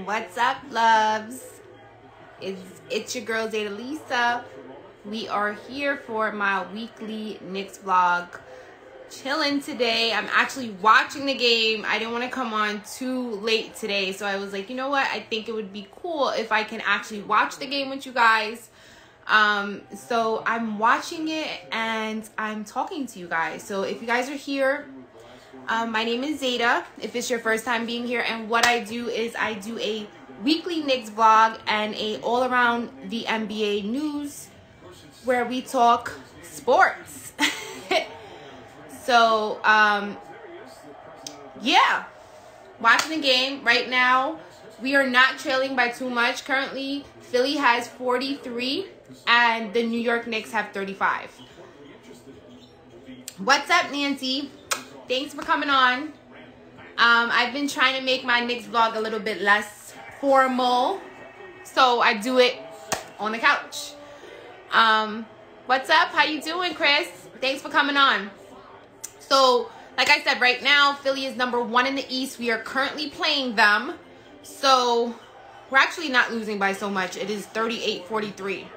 What's up, loves? It's your girl Zaida Lisa. We are here for my weekly Knicks vlog. Chilling today. I'm actually watching the game. I didn't want to come on too late today, so I was like, you know what? I think it would be cool if I can actually watch the game with you guys. So I'm watching it and I'm talking to you guys. So if you guys are here, my name is Zaida, if it's your first time being here, and what I do is I do a weekly Knicks vlog and a all around the NBA news where we talk sports. So, yeah, watching the game right now. We are not trailing by too much. Currently, Philly has 43 and the New York Knicks have 35. What's up, Nancy? Thanks for coming on. I've been trying to make my Knicks vlog a little bit less formal, so I do it on the couch. What's up? How you doing, Chris? Thanks for coming on. So, like I said, right now, Philly is #1 in the East. We are currently playing them. So, we're actually not losing by so much. It is 38-43.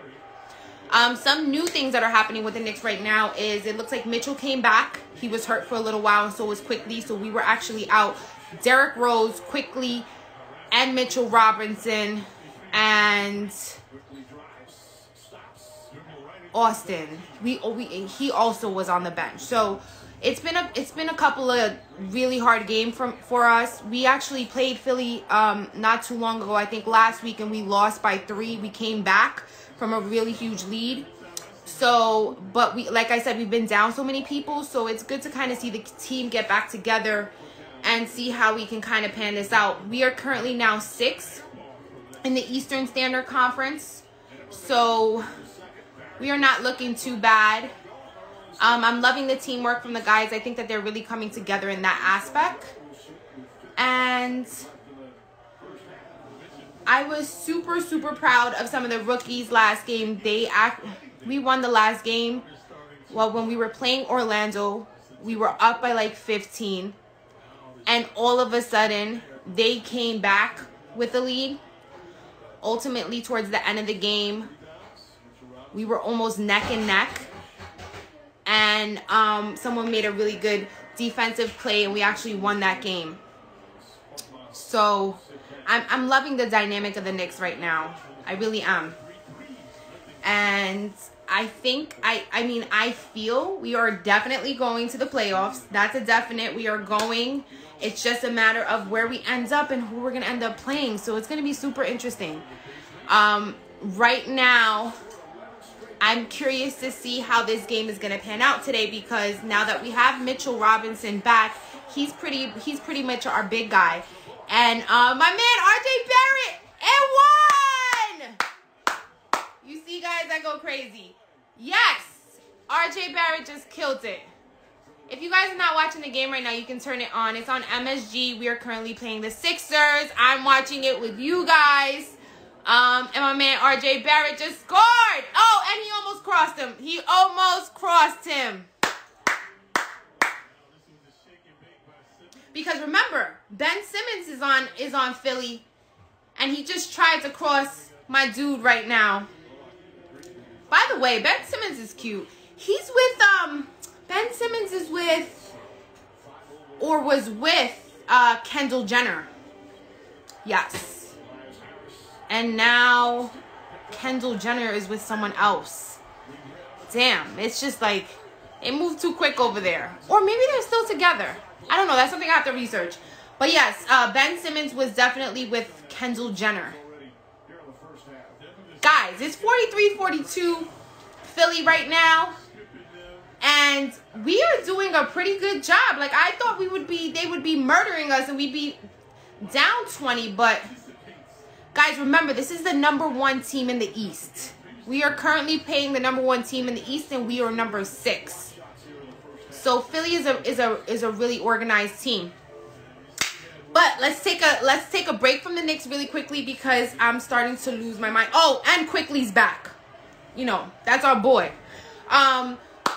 Some new things that are happening with the Knicks right now is it looks like Mitchell came back. He was hurt for a little while, and so was Quickly. So, we were actually out Derrick Rose, Quickly, and Mitchell Robinson, and Austin. He also was on the bench. So, it's been a couple of really hard games for us. We actually played Philly not too long ago, I think last week, and we lost by 3. We came back from a really huge lead. So, but like I said, we've been down so many people, so it's good to kind of see the team get back together and see how we can kind of pan this out. We are currently now 6th in the Eastern Standard Conference, so we are not looking too bad. I'm loving the teamwork from the guys. I think that they're really coming together in that aspect. And I was super, super proud of some of the rookies last game. We won the last game. Well, when we were playing Orlando, we were up by like 15. And all of a sudden, they came back with the lead. Ultimately, towards the end of the game, we were almost neck and neck. And someone made a really good defensive play, and we actually won that game. So I'm loving the dynamic of the Knicks right now. I really am. And I think, I feel we are definitely going to the playoffs. That's a definite. We are going. It's just a matter of where we end up and who we're going to end up playing. So it's going to be super interesting. Right now, I'm curious to see how this game is going to pan out today, because now that we have Mitchell Robinson back, he's pretty much our big guy. And my man RJ Barrett, and won! You see, guys, I go crazy. Yes, RJ Barrett just killed it. If you guys are not watching the game right now, you can turn it on. It's on MSG. We are currently playing the Sixers. I'm watching it with you guys. And my man RJ Barrett just scored. Oh, and he almost crossed him. He almost crossed him. Because remember, Ben Simmons is on Philly, and he just tried to cross my dude right now. By the way, Ben Simmons is cute. He's with Ben Simmons is with, or was with, Kendall Jenner. Yes. And now Kendall Jenner is with someone else. Damn, it's just like, it moved too quick over there. Or maybe they're still together. I don't know. That's something I have to research. But yes, Ben Simmons was definitely with Kendall Jenner. Guys, it's 43-42 Philly right now. And we are doing a pretty good job. Like, I thought they would be murdering us and we'd be down 20, but guys, remember, this is the #1 team in the East. We are currently playing the #1 team in the East, and we are number 6. So Philly is a really organized team. But let's take a break from the Knicks really quickly, because I'm starting to lose my mind. Oh, and Quickly's back. You know, that's our boy.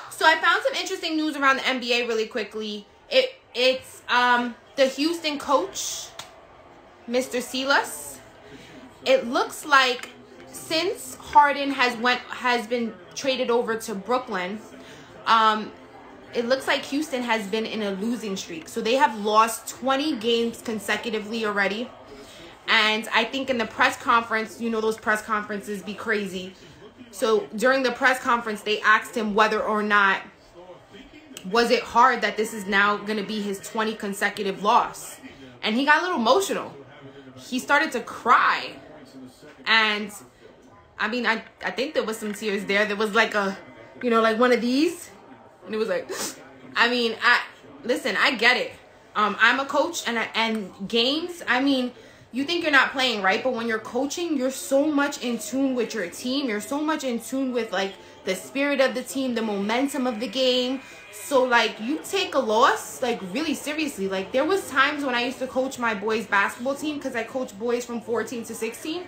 So I found some interesting news around the NBA really quickly. It's the Houston coach, Mr. Silas. it looks like since Harden has been traded over to Brooklyn, it looks like Houston has been in a losing streak. So they have lost 20 games consecutively already. And I think in the press conference, you know, those press conferences be crazy. So during the press conference, they asked him whether or not was it hard that this is now going to be his 20 consecutive loss. And he got a little emotional. He started to cry. And I mean, I think there was some tears there. There was like a, you know, like one of these. And it was like, I mean, listen, I get it. I'm a coach and games, I mean, you think you're not playing, right? But when you're coaching, you're so much in tune with your team. You're so much in tune with like the spirit of the team, the momentum of the game. So like you take a loss like really seriously. Like there was times when I used to coach my boys basketball team, because I coach boys from 14 to 16,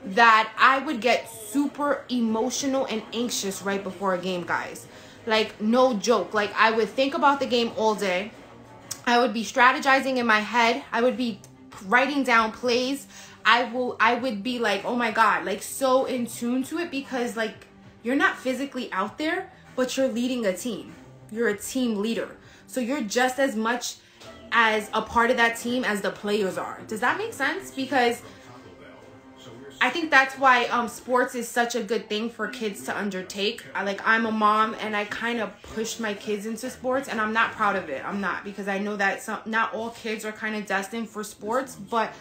that I would get super emotional and anxious right before a game, guys. Like no joke. Like I would think about the game all day. I would be strategizing in my head. I would be writing down plays. I would be like, oh my God, like so in tune to it, because like you're not physically out there, but you're leading a team. You're a team leader. So you're just as much as a part of that team as the players are. Does that make sense? Because I think that's why sports is such a good thing for kids to undertake. I'm a mom and I kind of pushed my kids into sports, and I'm not proud of it. I'm not, because I know that not all kids are kind of destined for sports, but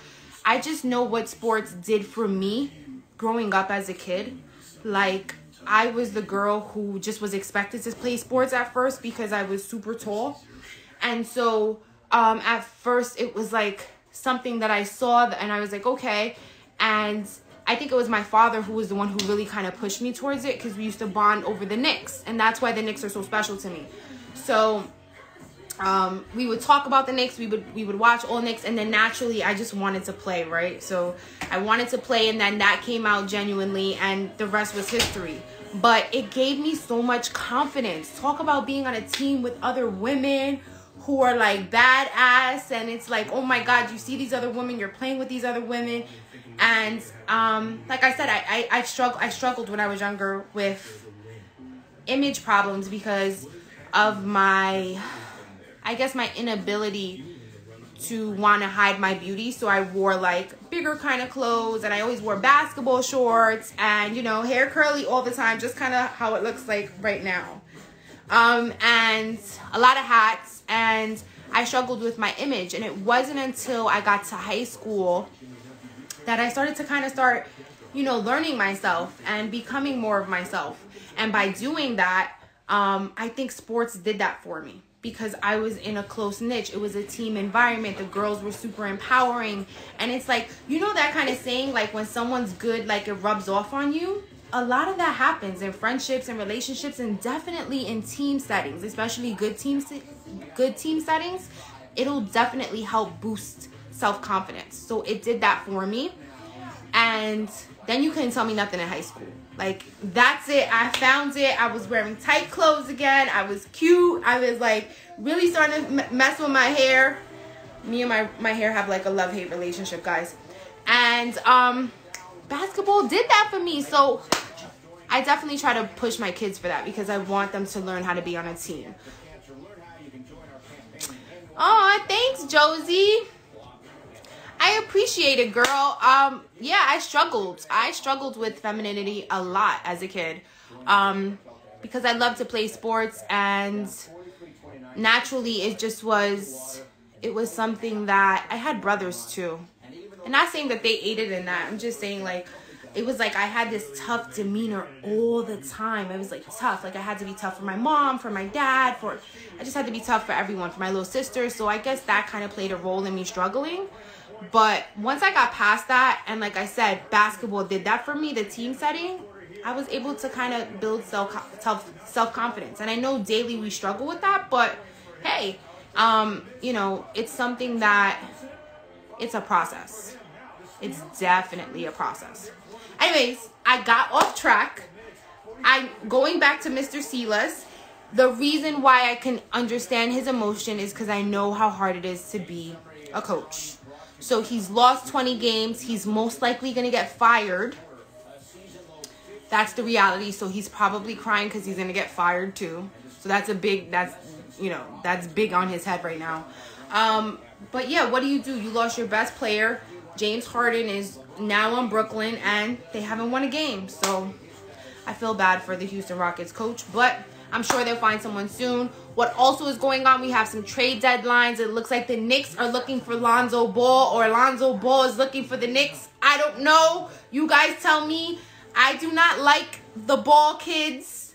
I just know what sports did for me growing up as a kid. Like I was the girl who just was expected to play sports at first because I was super tall. And so at first it was like something that I saw and I was like, okay. And I think it was my father who was the one who really kind of pushed me towards it, because we used to bond over the Knicks. And that's why the Knicks are so special to me. So we would talk about the Knicks. We would watch all Knicks. And then naturally, I just wanted to play, right? So I wanted to play, and then that came out genuinely, and the rest was history. But it gave me so much confidence. Talk about being on a team with other women who are like badass, and it's like, oh my God, you see these other women, you're playing with these other women. And like I said, I struggled when I was younger with image problems because of my inability to want to hide my beauty. So I wore like bigger kind of clothes, and I always wore basketball shorts and, you know, hair curly all the time, just kind of how it looks like right now. And a lot of hats, and I struggled with my image. And it wasn't until I got to high school that I started to you know, learning myself and becoming more of myself. And by doing that, I think sports did that for me, because I was in a close niche. It was a team environment. The girls were super empowering. And it's like, you know, that kind of saying, like when someone's good, like it rubs off on you. A lot of that happens in friendships and relationships, and definitely in team settings, especially good team settings. It'll definitely help boost self-confidence. So it did that for me. And then you couldn't tell me nothing in high school. Like, that's it. I found it. I was wearing tight clothes again. I was cute. I was like really starting to mess with my hair. Me and my hair have like a love-hate relationship, guys. And basketball did that for me. So I definitely try to push my kids for that, because I want them to learn how to be on a team. Oh, thanks, Josie. I appreciate it, girl. Yeah, I struggled with femininity a lot as a kid, because I love to play sports, and naturally it was something that I had brothers too. And not saying that they aided in that. I'm just saying, like, it was like I had this tough demeanor all the time. It was like tough. Like I had to be tough for my mom, for my dad, I just had to be tough for everyone, for my little sister. So I guess that kind of played a role in me struggling. But once I got past that, and like I said, basketball did that for me, the team setting, I was able to kind of build self-confidence. And I know daily we struggle with that, but hey, you know, it's something that, it's a process. It's definitely a process. Anyways, I got off track. Going back to Mr. Silas, the reason why I can understand his emotion is because I know how hard it is to be a coach. So he's lost 20 games. He's most likely going to get fired. That's the reality. So he's probably crying because he's going to get fired too. So that's big on his head right now. But yeah, what do? You lost your best player. James Harden is now on Brooklyn and they haven't won a game. So I feel bad for the Houston Rockets coach, but I'm sure they'll find someone soon. What also is going on, we have some trade deadlines. It looks like the Knicks are looking for Lonzo Ball, or Lonzo Ball is looking for the Knicks. I don't know. You guys tell me. I do not like the Ball kids.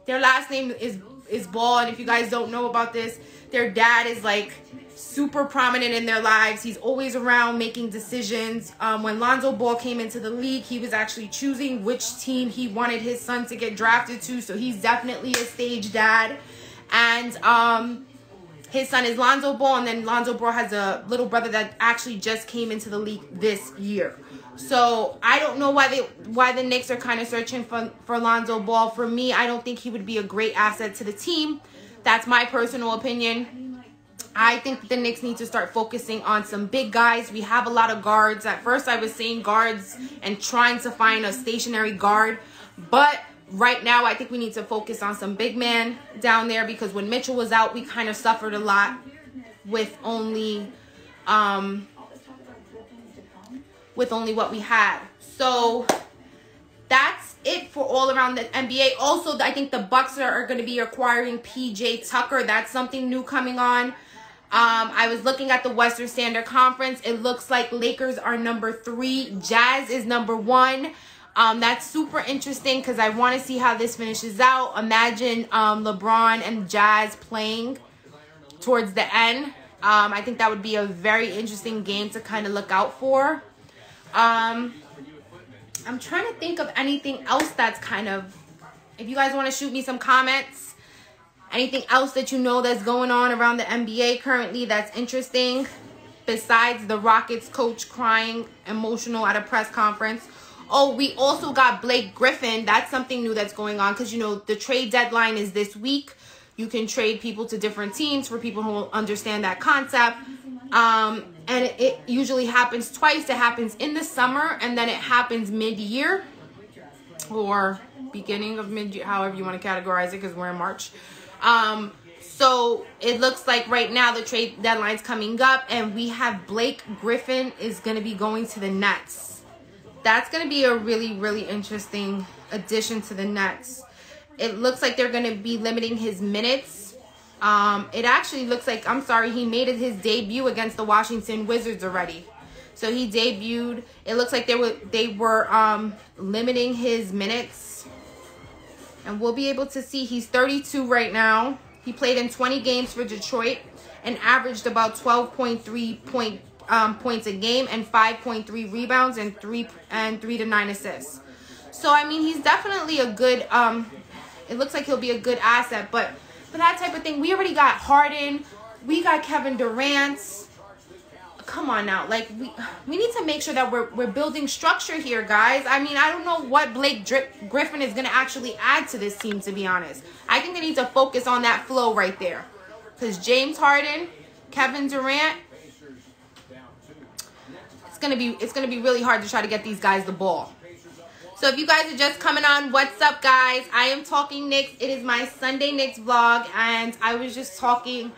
Their last name is Ball, and if you guys don't know about this, their dad is like super prominent in their lives. He's always around making decisions. When Lonzo Ball came into the league, he was actually choosing which team he wanted his son to get drafted to. So he's definitely a stage dad. And his son is Lonzo Ball, and then Lonzo Ball has a little brother that actually just came into the league this year. So I don't know why the Knicks are kind of searching for Lonzo Ball. For me, I don't think he would be a great asset to the team. That's my personal opinion. I think the Knicks need to start focusing on some big guys. We have a lot of guards. At first, I was saying guards and trying to find a stationary guard. But right now, I think we need to focus on some big men down there, because when Mitchell was out, we kind of suffered a lot with only what we had. So that's it for all around the NBA. Also, I think the Bucks are going to be acquiring PJ Tucker. That's something new coming on. I was looking at the Western Standard Conference. It looks like Lakers are number 3. Jazz is number 1. That's super interesting because I want to see how this finishes out. Imagine LeBron and Jazz playing towards the end. I think that would be a very interesting game to kind of look out for. I'm trying to think of anything else that's kind of, if you guys want to shoot me some comments, anything else that you know that's going on around the NBA currently that's interesting, besides the Rockets coach crying emotional at a press conference. Oh, we also got Blake Griffin. That's something new that's going on, because, you know, the trade deadline is this week. You can trade people to different teams for people who will understand that concept. And it usually happens twice. It happens in the summer, and then it happens mid-year or beginning of mid-year, however you want to categorize it, because we're in March. So it looks like right now the trade deadline's coming up, and we have Blake Griffin is going to be going to the Nets. That's going to be a really, really interesting addition to the Nets. It looks like they're going to be limiting his minutes. It actually looks like, he made his debut against the Washington Wizards already. So he debuted. It looks like they were limiting his minutes. And we'll be able to see he's 32 right now. He played in 20 games for Detroit and averaged about 12.3 points a game and 5.3 rebounds and 3 to 9 assists. So I mean, he's definitely a good it looks like he'll be a good asset, but for that type of thing, we already got Harden, we got Kevin Durant. Come on now, like we need to make sure that we're building structure here, guys. I mean, I don't know what Blake Griffin is going to actually add to this team, to be honest. I think they need to focus on that flow right there, because James Harden, Kevin Durant, it's gonna be really hard to try to get these guys the ball. So if you guys are just coming on, what's up, guys? I am talking Knicks. It is my Sunday Knicks vlog, and I was just talking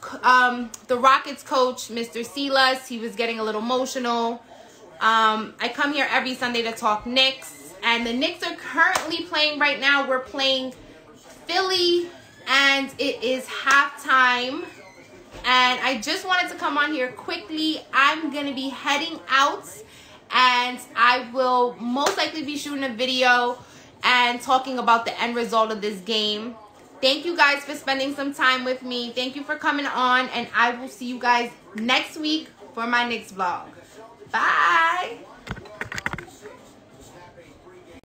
the Rockets coach, Mr. Silas. He was getting a little emotional. I come here every Sunday to talk Knicks, and the Knicks are currently playing right now. We're playing Philly, and it is halftime. And I just wanted to come on here quickly. I'm going to be heading out, and I will most likely be shooting a video and talking about the end result of this game. Thank you guys for spending some time with me. Thank you for coming on, and I will see you guys next week for my Knicks vlog. Bye!